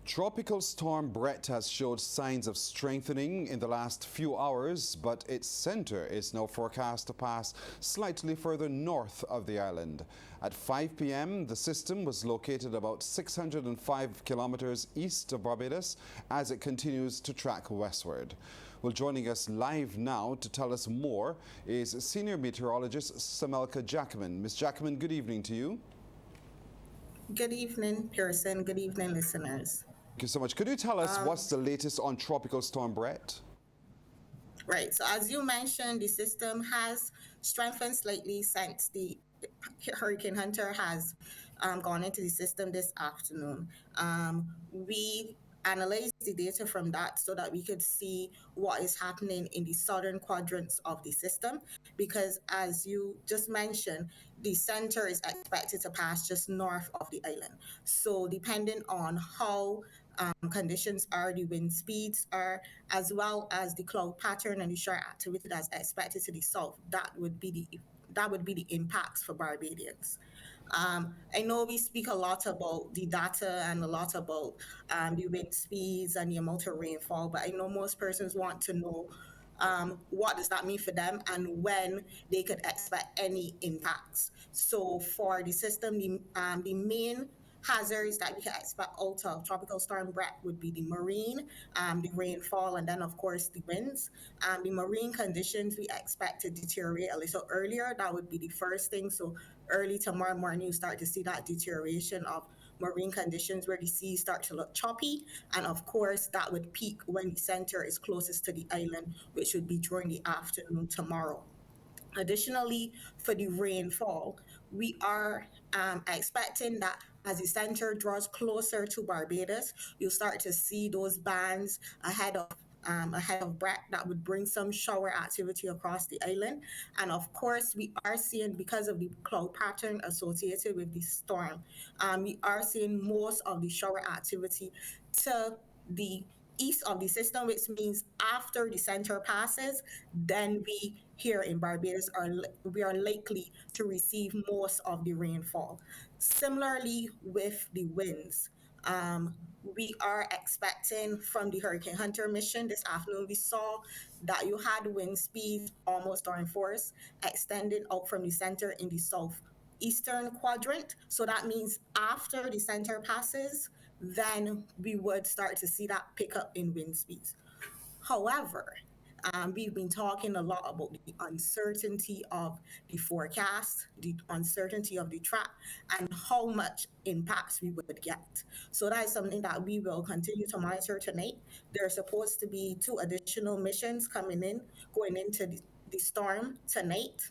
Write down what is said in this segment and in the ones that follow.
Tropical Storm Bret has showed signs of strengthening in the last few hours, but its center is now forecast to pass slightly further north of the island. At 5 p.m., the system was located about 605 kilometers east of Barbados as it continues to track westward. Well, joining us live now to tell us more is Senior Meteorologist Semelka Jackman. Ms. Jackman, good evening to you. Good evening, Pearson. Good evening, listeners. Thank you so much. Could you tell us what's the latest on Tropical Storm Bret? Right. So as you mentioned, the system has strengthened slightly since the Hurricane Hunter has gone into the system this afternoon. We analyzed the data from that so that we could see what is happening in the southern quadrants of the system, because as you just mentioned, the center is expected to pass just north of the island. So depending on how conditions are, the wind speeds are, as well as the cloud pattern and the shower activity that's expected to the south, that would be the impacts for Barbadians. I know we speak a lot about the data and a lot about the wind speeds and the amount of rainfall, but I know most persons want to know what does that mean for them and when they could expect any impacts. So for the system, the main hazards that we can expect out of Tropical Storm Bret would be the marine, the rainfall, and then of course the winds. The marine conditions we expect to deteriorate a little earlier. That would be the first thing. So early tomorrow morning, you start to see that deterioration of marine conditions where the seas start to look choppy. And of course, that would peak when the center is closest to the island, which would be during the afternoon tomorrow. Additionally, for the rainfall, we are expecting that as the center draws closer to Barbados, you'll start to see those bands ahead of Bret that would bring some shower activity across the island. And of course, we are seeing, because of the cloud pattern associated with the storm, we are seeing most of the shower activity to the east of the system, which means after the center passes, then we here in Barbados we are likely to receive most of the rainfall. Similarly with the winds, we are expecting from the Hurricane Hunter mission this afternoon, we saw that you had wind speeds almost during force extending out from the center in the southeastern quadrant. So that means after the center passes, then we would start to see that pickup in wind speeds. However, we've been talking a lot about the uncertainty of the forecast, the uncertainty of the track, and how much impacts we would get. So that is something that we will continue to monitor tonight. There are supposed to be 2 additional missions going into the storm tonight.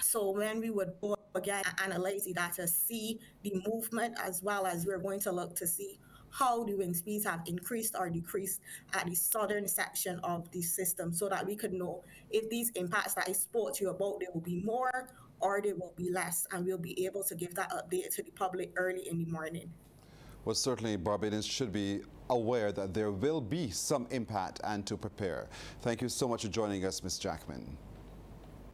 So when we would go again and analyze the data, see the movement, as well as we're going to look to see how the wind speeds have increased or decreased at the southern section of the system, so that we could know if these impacts that I spoke to you about, they will be more or they will be less, and we'll be able to give that update to the public early in the morning. Well, certainly Barbadians should be aware that there will be some impact and to prepare. Thank you so much for joining us, Ms. Jackman.